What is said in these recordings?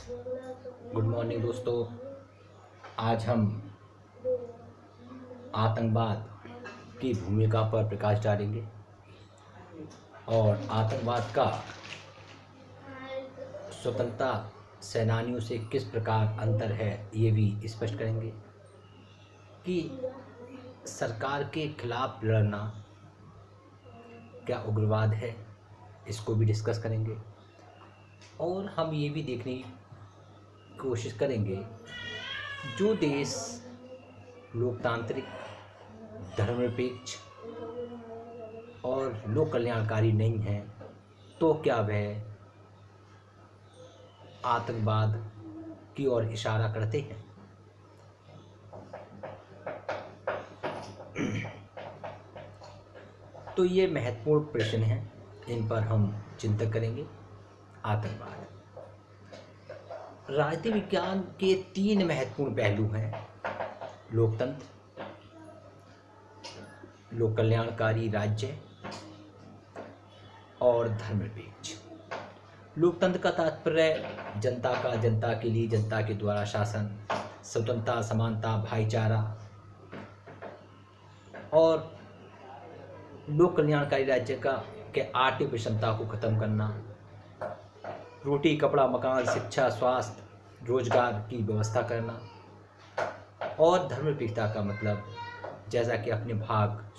Good morning दोस्तों। आज हम आतंकवाद की भूमिका पर प्रकाश डालेंगे और आतंकवाद का स्वतंत्रता सेनानियों से किस प्रकार अंतर है ये भी स्पष्ट करेंगे कि सरकार के खिलाफ लड़ना क्या उग्रवाद है, इसको भी डिस्कस करेंगे। और हम ये भी देखने की कोशिश करेंगे जो देश लोकतांत्रिक, धर्मनिरपेक्ष और लोक कल्याणकारी नहीं है तो क्या वह आतंकवाद की ओर इशारा करते हैं। तो ये महत्वपूर्ण प्रश्न हैं, इन पर हम चिंतन करेंगे। आतंकवाद राजनीति विज्ञान के 3 महत्वपूर्ण पहलू हैं: लोकतंत्र, लोक कल्याणकारी राज्य और धर्मनिरपेक्ष। लोकतंत्र का तात्पर्य जनता का, जनता के लिए, जनता के द्वारा शासन, स्वतंत्रता, समानता, भाईचारा। और लोक कल्याणकारी राज्य का के आर्थिक विषमता को खत्म करना, रोटी, कपड़ा, मकान, शिक्षा, स्वास्थ्य, रोजगार की व्यवस्था करना। और धर्मनिरपेक्षता का मतलब, जैसा कि अपने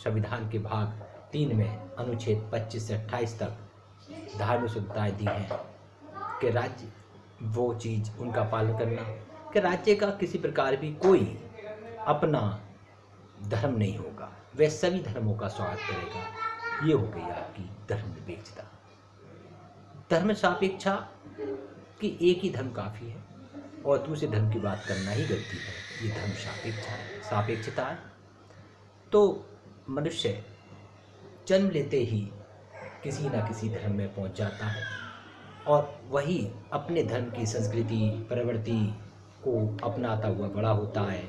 संविधान के भाग 3 में अनुच्छेद 25 से 28 तक धार्मिक स्वतंत्रताएं दी हैं कि राज्य वो चीज़ उनका पालन करना कि राज्य का किसी प्रकार भी कोई अपना धर्म नहीं होगा, वह सभी धर्मों का स्वागत करेगा। ये हो गई आपकी धर्मनिरपेक्षता। धर्म सापेक्षा कि एक ही धर्म काफ़ी है और दूसरे धर्म की बात करना ही गलती है, ये धर्म सापेक्षता है। तो मनुष्य जन्म लेते ही किसी न किसी धर्म में पहुंच जाता है और वही अपने धर्म की संस्कृति, प्रवृत्ति को अपनाता हुआ बड़ा होता है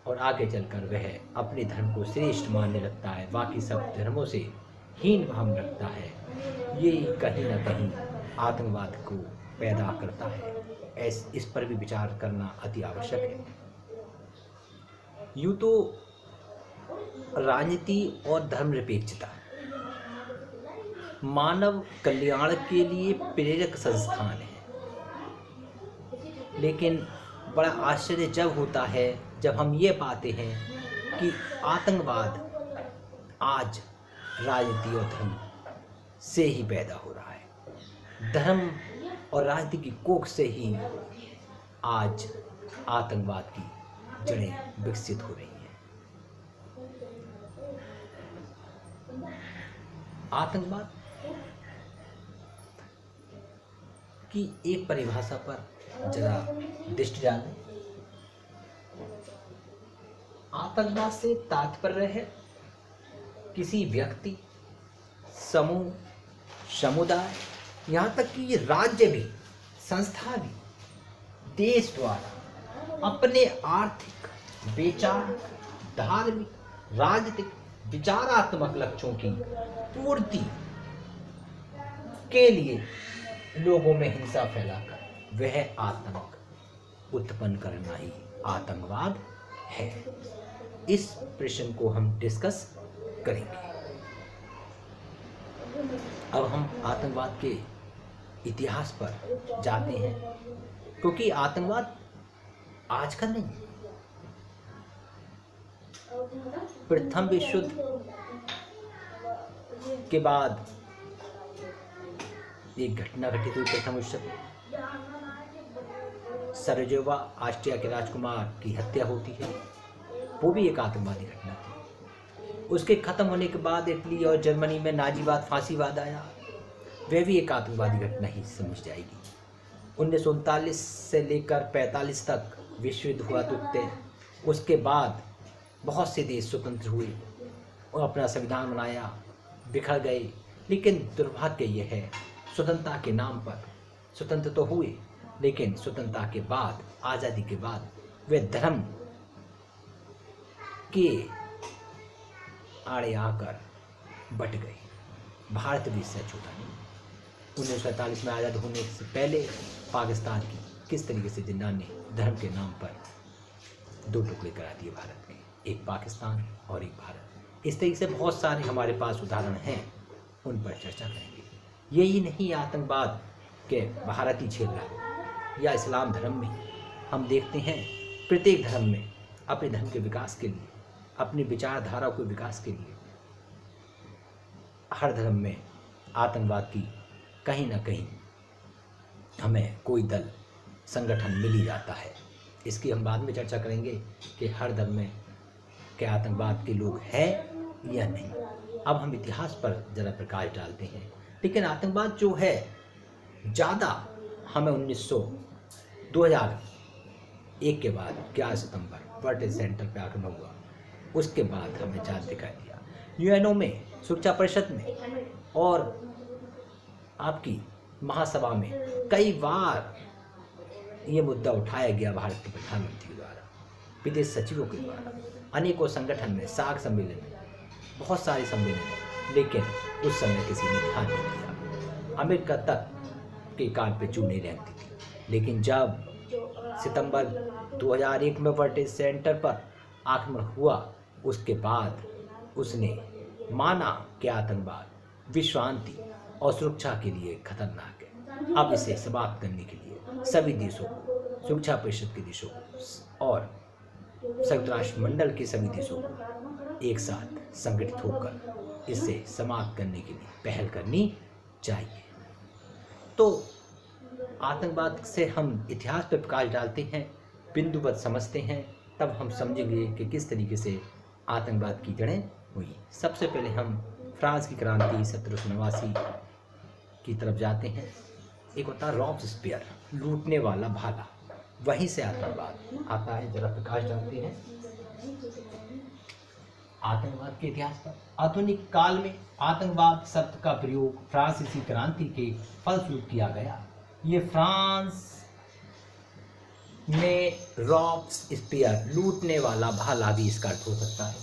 और आगे चलकर वह अपने धर्म को श्रेष्ठ मानने लगता है, बाकी सब धर्मों से हीन भाव रखता है। ये कहीं ना कहीं आतंकवाद को पैदा करता है। इस पर भी विचार करना अति आवश्यक है। यूँ तो राजनीति और धर्मनिरपेक्षता मानव कल्याण के लिए प्रेरक संस्थान है, लेकिन बड़ा आश्चर्य जब होता है जब हम ये पाते हैं कि आतंकवाद आज राजनीति और धर्म से ही पैदा हो रहा है। धर्म और राजनीति की कोख से ही आज आतंकवाद की जड़ें विकसित हो रही हैं। आतंकवाद की एक परिभाषा पर जरा दृष्टि डालें। आतंकवाद से तात्पर्य है किसी व्यक्ति, समूह, समुदाय, यहाँ तक कि राज्य भी, संस्था भी देश द्वारा अपने आर्थिक, वैचारिक, धार्मिक, राजनीतिक, विचारात्मक लक्ष्यों की पूर्ति के लिए लोगों में हिंसा फैलाकर वह आतंक उत्पन्न करना ही आतंकवाद है। इस प्रश्न को हम डिस्कस करेंगे। अब हम आतंकवाद के इतिहास पर जाते हैं, क्योंकि आतंकवाद आज का नहीं, प्रथम विश्व युद्ध के बाद एक घटना घटित हुई। प्रथम विश्व युद्ध, सराजेवो ऑस्ट्रिया के राजकुमार की हत्या होती है, वो भी एक आतंकवादी घटना थी। उसके खत्म होने के बाद इटली और जर्मनी में नाजीवाद, फांसीवाद आया, वह भी एक आतंकवादी घटना ही समझ जाएगी। 1939 से लेकर 45 तक विश्व युद्ध हुआ तो उसके बाद बहुत से देश स्वतंत्र हुए और अपना संविधान बनाया, बिखर गए। लेकिन दुर्भाग्य यह है, स्वतंत्रता के नाम पर स्वतंत्र तो हुए, लेकिन स्वतंत्रता के बाद, आज़ादी के बाद वे धर्म के आड़े आकर बट गए। भारत भी इससे छूटा नहीं। 1947 में आज़ाद होने से पहले पाकिस्तान की किस तरीके से जिन्ना ने धर्म के नाम पर दो टुकड़े करा दिए भारत के, एक पाकिस्तान और एक भारत। इस तरीके से बहुत सारे हमारे पास उदाहरण हैं, उन पर चर्चा करेंगे। यही नहीं आतंकवाद के भारत ही झेल रहा या इस्लाम धर्म में हम देखते हैं प्रत्येक धर्म में अपने धर्म के विकास के लिए, अपनी विचारधारा के विकास के लिए हर धर्म में आतंकवाद की कहीं ना कहीं हमें कोई दल संगठन मिल ही जाता है। इसकी हम बाद में चर्चा करेंगे कि हर धर्म में क्या आतंकवाद के लोग हैं या नहीं। अब हम इतिहास पर ज़रा प्रकाश डालते हैं। लेकिन आतंकवाद जो है ज़्यादा हमें 2001 के बाद 11 सितंबर वर्ल्ड ट्रेड सेंटर पर आक्रमण हुआ, उसके बाद हमें ज़्यादा दिखाई दिया। यूएनओ में, सुरक्षा परिषद में और आपकी महासभा में कई बार ये मुद्दा उठाया गया भारत के प्रधानमंत्री द्वारा, विदेश सचिवों के द्वारा, अनेकों संगठन में, सार्क सम्मेलन में, बहुत सारे सम्मेलन में, लेकिन उस समय किसी ने ध्यान नहीं दिया। अमेरिका तक के कान पे चूने रहती थी। लेकिन जब सितंबर 2001 में वर्ल्ड ट्रेड सेंटर पर आक्रमण हुआ, उसके बाद उसने माना कि आतंकवाद विश्व शांति और सुरक्षा के लिए खतरनाक है। अब इसे समाप्त करने के लिए सभी देशों को, सुरक्षा परिषद के देशों को और संयुक्त राष्ट्र मंडल के सभी देशों को एक साथ संगठित होकर इसे समाप्त करने के लिए पहल करनी चाहिए। तो आतंकवाद से हम इतिहास पर प्रकाश डालते हैं, बिंदुवत समझते हैं, तब हम समझेंगे कि किस तरीके से आतंकवाद की जड़ें हुई। सबसे पहले हम फ्रांस की क्रांति 1789 की तरफ जाते हैं। एक होता है रॉब्सपियर, लूटने वाला भाला, वहीं से आतंकवाद आता है। जरा प्रकाश डालते हैं आतंकवाद के इतिहास पर। आधुनिक काल में आतंकवाद शब्द का प्रयोग फ्रांसीसी क्रांति के फलस्वरूप किया गया। ये फ्रांस में रॉब्सपियर, लूटने वाला भाला भी इसका अर्थ हो सकता है,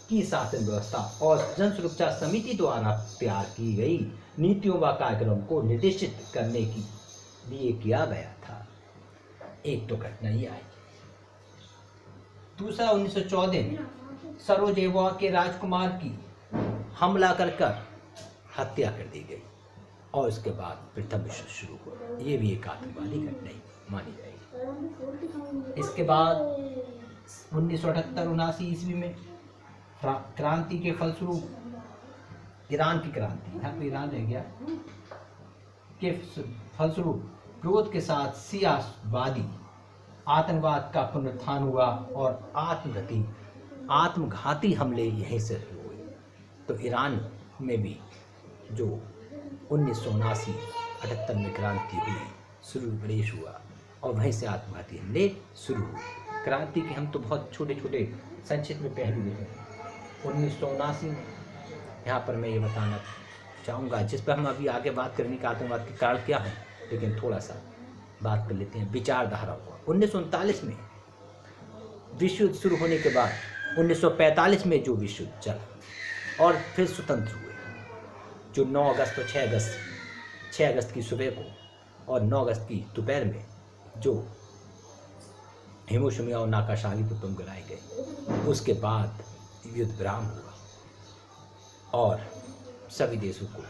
की शासन व्यवस्था और जन सुरक्षा समिति द्वारा तैयार की गई नीतियों व कार्यक्रम को निर्देशित करने के लिए किया गया था। एक तो घटना ये आई। दूसरा 1914 में सरोजेवा के राजकुमार की हमला कर हत्या कर दी गई और उसके बाद प्रथम विश्व शुरू हुआ। ये भी एक आतंकवादी घटना ही मानी जाएगी। इसके बाद 1978-79 ईस्वी में क्रांति के फलस्वरूप ईरान की क्रांति, यहाँ पे ईरान रह गया, के फलस्वरूप विरोध के साथ सियासवादी आतंकवाद का पुनरुत्थान हुआ और आत्मघाती हमले यहीं से शुरू हुए। तो ईरान में भी जो 1979-78 में क्रांति हुई, शुरू प्रदेश हुआ और वहीं से आत्मघाती हमले शुरू हुए। क्रांति के हम तो बहुत छोटे छोटे संक्षिप्त में पहलू देते हैं। 1979 में यहाँ पर मैं ये बताना चाहूँगा, जिस पर हम अभी आगे बात करेंगे कि आतंकवाद के कारण क्या है, लेकिन थोड़ा सा बात कर लेते हैं विचारधारा को। 1939 में विश्व युद्ध शुरू होने के बाद 1945 में जो विश्व युद्ध चला और फिर स्वतंत्र हुए, जो 9 अगस्त और 6 अगस्त की सुबह को और 9 अगस्त की दोपहर में जो हिरोशिमा और नागासाकी पर बम गिराए गए, उसके बाद युद्ध विराम हुआ और सभी देशों को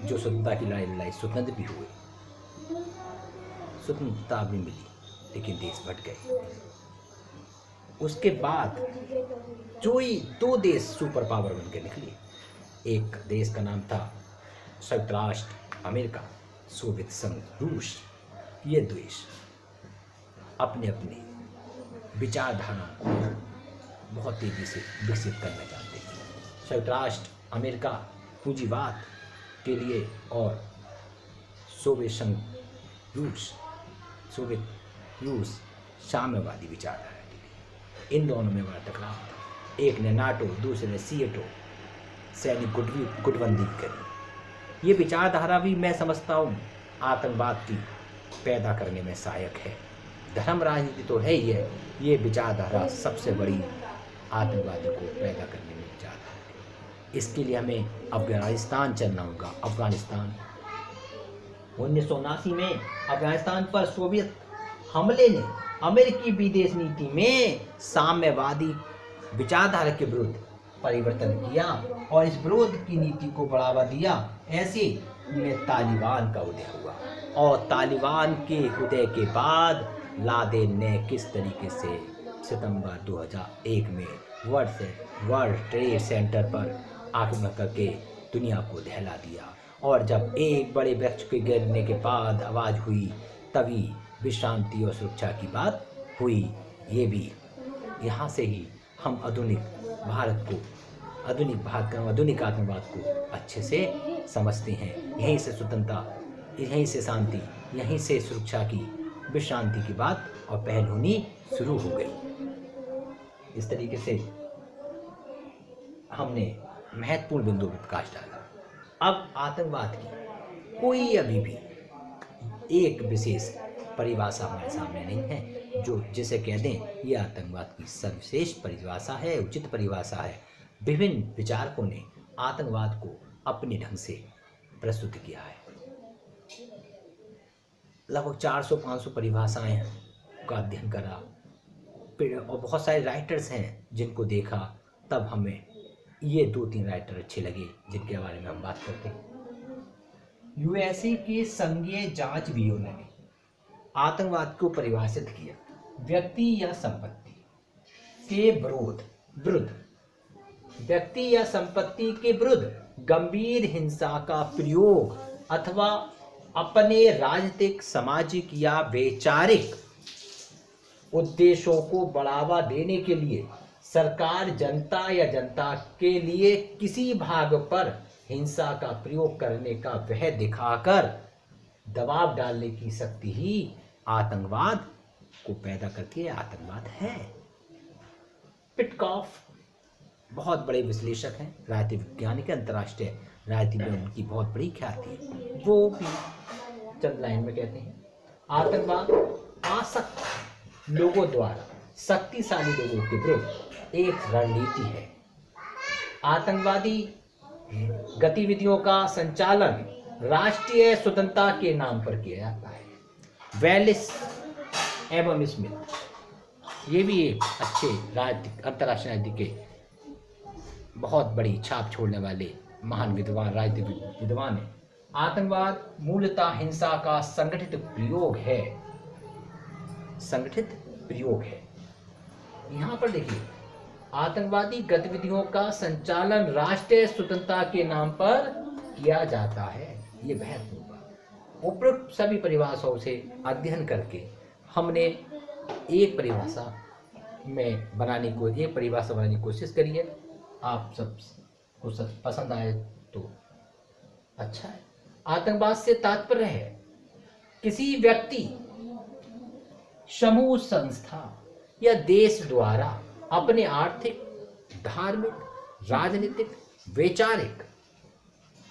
जो स्वतंत्रता की लड़ाई स्वतंत्र भी हुए, स्वतंत्रता भी मिली, लेकिन देश बट गए। उसके बाद जो ही 2 देश सुपर पावर बन के निकले। एक देश का नाम था संयुक्त राष्ट्र अमेरिका, सोवियत संघ रूस। ये देश अपने अपने विचारधारा को बहुत तेजी से विकसित करना चाहते हैं। संयुक्त राष्ट्र अमेरिका पूंजीवाद के लिए और सोवियत संघ रूस साम्यवादी विचारधारा के लिए। इन दोनों में बड़ा टकराव था। एक ने नाटो, दूसरे ने सीएटो सैनिक गुटबंदी करी। ये विचारधारा भी मैं समझता हूँ आतंकवाद की पैदा करने में सहायक है। धर्म राजनीति तो है ही है, ये विचारधारा सबसे बड़ी आतंकवादी को पैदा करने में विचारधारा है। इसके लिए हमें अफगानिस्तान चलना होगा। अफगानिस्तान 1979 में अफगानिस्तान पर सोवियत हमले ने अमेरिकी विदेश नीति में साम्यवादी विचारधारा के विरुद्ध परिवर्तन किया और इस विरोध की नीति को बढ़ावा दिया। ऐसे में तालिबान का उदय हुआ और तालिबान के उदय के बाद लादेन ने किस तरीके से सितंबर 2001 में वर्ल्ड ट्रेड सेंटर पर आक्रमण करके दुनिया को दहला दिया। और जब एक बड़े वृक्ष के गिरने के बाद आवाज़ हुई तभी विश्रांति और सुरक्षा की बात हुई। ये भी यहाँ से ही हम आधुनिक भारत को आधुनिक आतंकवाद को अच्छे से समझते हैं। यहीं से स्वतंत्रता, यहीं से शांति, यहीं से सुरक्षा की विश्रांति की बात और पहल होनी शुरू हो गई। इस तरीके से हमने महत्वपूर्ण बिंदु पर प्रकाश डाला। अब आतंकवाद की कोई अभी भी एक विशेष परिभाषा हमारे सामने नहीं है जो जिसे कह दें ये आतंकवाद की सर्वश्रेष्ठ परिभाषा है, उचित परिभाषा है। विभिन्न विचारकों ने आतंकवाद को अपने ढंग से प्रस्तुत किया है। लगभग 400-500 परिभाषाएं का अध्ययन करा और बहुत सारे राइटर्स हैं जिनको देखा, तब हमें ये 2-3 राइटर अच्छे लगे जिनके बारे में हम बात करते हैं। यूएसए के संघीय जांच ब्यूरो ने आतंकवाद को परिभाषित किया व्यक्ति या संपत्ति के विरुद्ध व्यक्ति या संपत्ति के विरुद्ध गंभीर हिंसा का प्रयोग अथवा अपने राजनीतिक, सामाजिक या वैचारिक उद्देश्यों को बढ़ावा देने के लिए सरकार जनता या जनता के लिए किसी भाग पर हिंसा का प्रयोग करने का वह दिखाकर दबाव डालने की शक्ति ही आतंकवाद को पैदा करती है, आतंकवाद है। पिटकॉफ बहुत बड़े विश्लेषक हैं, राजनीति वैज्ञानिक, अंतर्राष्ट्रीय राजनीति में उनकी बहुत बड़ी ख्याति है। वो भी चंद लाइन में कहते हैं, आतंकवाद आसक्त लोगों द्वारा शक्तिशाली लोगों के विरुद्ध एक रणनीति है। आतंकवादी गतिविधियों का संचालन राष्ट्रीय स्वतंत्रता के नाम पर किया जाता है। वेलिस एवं स्मिथ ये भी एक अच्छे राजनीतिक, अंतर्राष्ट्रीय राजनीति के बहुत बड़ी छाप छोड़ने वाले महान विद्वान, राजनीतिक विद्वान हैं। आतंकवाद मूलतः हिंसा का संगठित प्रयोग है, संगठित प्रयोग है। यहाँ पर देखिए, आतंकवादी गतिविधियों का संचालन राष्ट्रीय स्वतंत्रता के नाम पर किया जाता है। ये बहस होगा। उपरोक्त सभी परिभाषाओं से अध्ययन करके हमने एक परिभाषा बनाने की कोशिश करी है। आप सब को पसंद आए तो अच्छा है। आतंकवाद से तात्पर्य है किसी व्यक्ति, समूह, संस्था या देश द्वारा अपने आर्थिक, धार्मिक, राजनीतिक, वैचारिक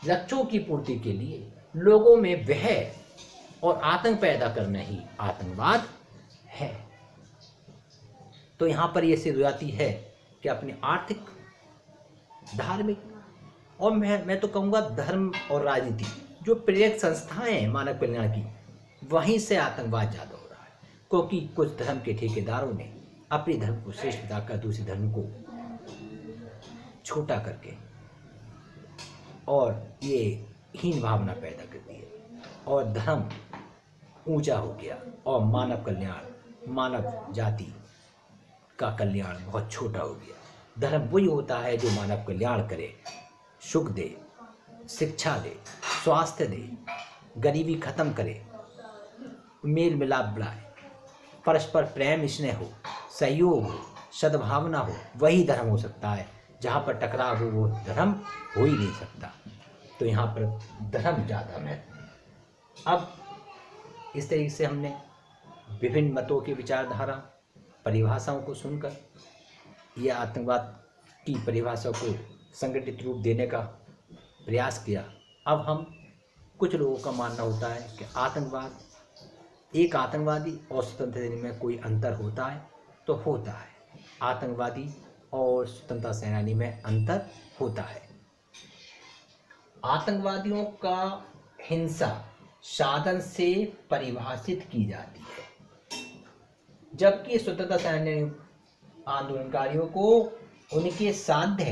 लक्ष्यों की पूर्ति के लिए लोगों में भय और आतंक पैदा करना ही आतंकवाद है। तो यहाँ पर यह सिद्ध हो जाती है कि अपने आर्थिक, धार्मिक और मैं तो कहूँगा धर्म और राजनीति जो प्रेरक संस्थाएं हैं मानव कल्याण की, वहीं से आतंकवाद ज़्यादा हो रहा है। क्योंकि कुछ धर्म के ठेकेदारों ने अपने धर्म को श्रेष्ठ बताकर दूसरे धर्म को छोटा करके और ये हीन भावना पैदा करती है और धर्म ऊंचा हो गया और मानव कल्याण, मानव जाति का कल्याण बहुत छोटा हो गया। धर्म वही होता है जो मानव कल्याण करे, सुख दे, शिक्षा दे, स्वास्थ्य दे, गरीबी खत्म करे, मेल मिलाप बढ़ाए, परस्पर प्रेम, स्नेह हो, सहयोग हो, सद्भावना हो, वही धर्म हो सकता है। जहाँ पर टकराव हो वो धर्म हो ही नहीं सकता। तो यहाँ पर धर्म ज़्यादा महत्व। अब इस तरीके से हमने विभिन्न मतों की विचारधारा, परिभाषाओं को सुनकर यह आतंकवाद की परिभाषा को संगठित रूप देने का प्रयास किया। अब हम कुछ लोगों का मानना होता है कि आतंकवाद, एक आतंकवादी और स्वतंत्रता सेनानी में कोई अंतर होता है तो होता है। आतंकवादी और स्वतंत्रता सेनानी में अंतर होता है। आतंकवादियों का हिंसा साधन से परिभाषित की जाती है जबकि स्वतंत्रता सेनानी आंदोलनकारियों को उनके साध्य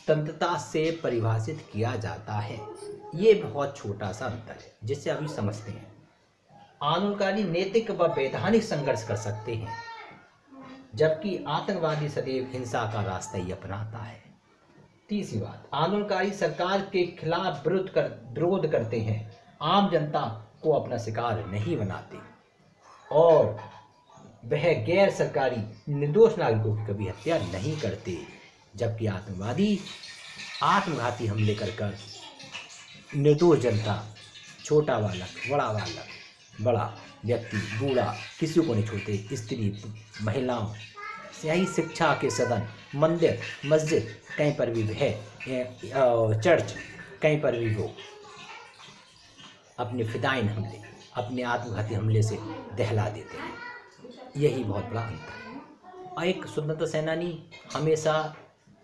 तंत्रता से परिभाषित किया जाता है। ये बहुत छोटा सा अंतर है जिसे अभी समझते हैं। आंदोलनकारी नैतिक व वैधानिक संघर्ष कर सकते हैं, जबकि आतंकवादी सदैव हिंसा का रास्ता ही अपनाता है। तीसरी बात, आंदोलनकारी सरकार के खिलाफ विरोध करते हैं, आम जनता को अपना शिकार नहीं बनाते और वह गैर सरकारी निर्दोष नागरिकों की कभी हत्या नहीं करते। जबकि आतंकवादी आत्मघाती हमले कर निर्दोष जनता, छोटा बालक, बड़ा व्यक्ति, बूढ़ा, किसी को नहीं छोड़ते। स्त्री, महिलाओं, सही शिक्षा के सदन, मंदिर, मस्जिद, कहीं पर भी वह चर्च, कहीं पर भी वो अपने फिदाइन हमले, अपने आत्मघाती हमले से दहला देते हैं। यही बहुत बड़ा अंतर है। और एक स्वतंत्रता सेनानी हमेशा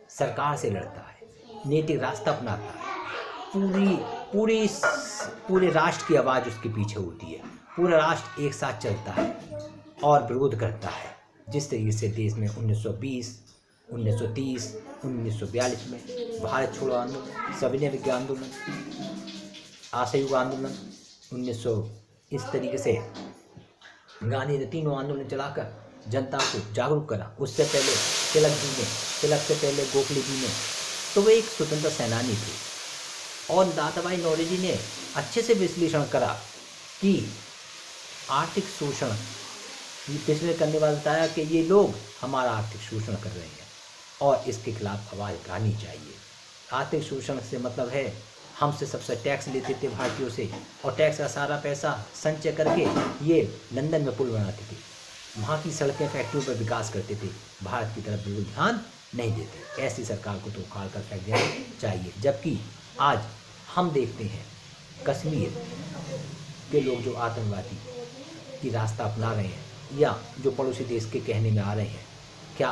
सरकार से लड़ता है, नैतिक रास्ता अपनाता है, पूरे राष्ट्र की आवाज़ उसके पीछे होती है, पूरा राष्ट्र एक साथ चलता है और विरोध करता है। जिस तरीके से देश में 1920, 1930, 1942 में भारत छोड़ो आंदोलन, सविनय विज्ञान आंदोलन, असहयोग आंदोलन, 1900 इस तरीके से गांधी ने तीनों आंदोलन चलाकर जनता को जागरूक करा। उससे पहले तिलक से पहले गोखले जी ने, तो वे एक स्वतंत्रता सेनानी थे। और दादाभाई नौरोजी ने अच्छे से विश्लेषण करा कि आर्थिक शोषण विश्लेषण करने वाला बताया कि ये लोग हमारा आर्थिक शोषण कर रहे हैं और इसके खिलाफ आवाज़ उठानी चाहिए। आर्थिक शोषण से मतलब है हमसे सबसे टैक्स लेते थे भारतीयों से, और टैक्स का सारा पैसा संचय करके ये लंदन में पुल बनाते थे, वहाँ की सड़कें, फैक्ट्रियों पर विकास करते थे, भारत की तरफ बिल्कुल ध्यान नहीं देते। ऐसी सरकार को तो उखाड़ कर फेंक देना चाहिए। जबकि आज हम देखते हैं कश्मीर के लोग जो आतंकवादी की रास्ता अपना रहे हैं या जो पड़ोसी देश के कहने में आ रहे हैं, क्या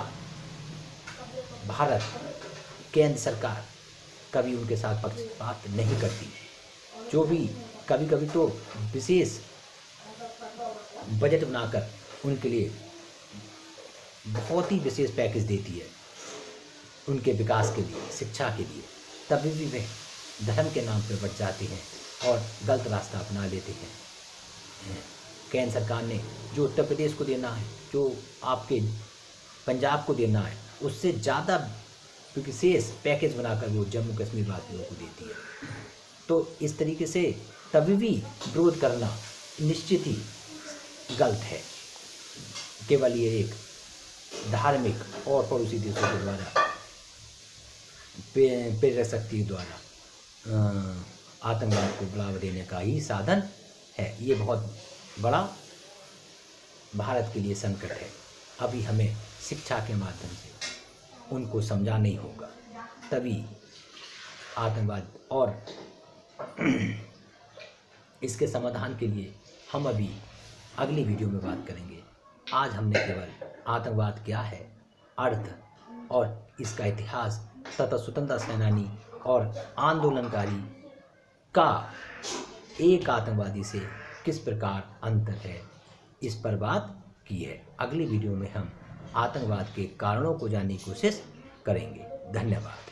भारत केंद्र सरकार कभी उनके साथ पक्षपात नहीं करती? जो भी कभी तो विशेष बजट बनाकर उनके लिए बहुत ही विशेष पैकेज देती है उनके विकास के लिए, शिक्षा के लिए, तभी भी वे धर्म के नाम पर बढ़ जाते हैं और गलत रास्ता अपना लेते हैं। केंद्र सरकार ने जो उत्तर प्रदेश को देना है, जो आपके पंजाब को देना है, उससे ज़्यादा विशेष पैकेज बनाकर वो जम्मू कश्मीर वासियों को देती है। तो इस तरीके से तभी भी विरोध करना निश्चित ही गलत है। केवल ये एक धार्मिक और पड़ोसी देशों के द्वारा प्रेरक शक्ति द्वारा आतंकवाद को बढ़ावा देने का ही साधन है। ये बहुत बड़ा भारत के लिए संकट है। अभी हमें शिक्षा के माध्यम से उनको समझाना ही होगा, तभी आतंकवाद और इसके समाधान के लिए हम अभी अगली वीडियो में बात करेंगे। आज हमने केवल आतंकवाद क्या है, अर्थ और इसका इतिहास तथा स्वतंत्रता सेनानी और आंदोलनकारी का एक आतंकवादी से किस प्रकार अंतर है, इस पर बात की है। अगली वीडियो में हम आतंकवाद के कारणों को जानने की कोशिश करेंगे। धन्यवाद।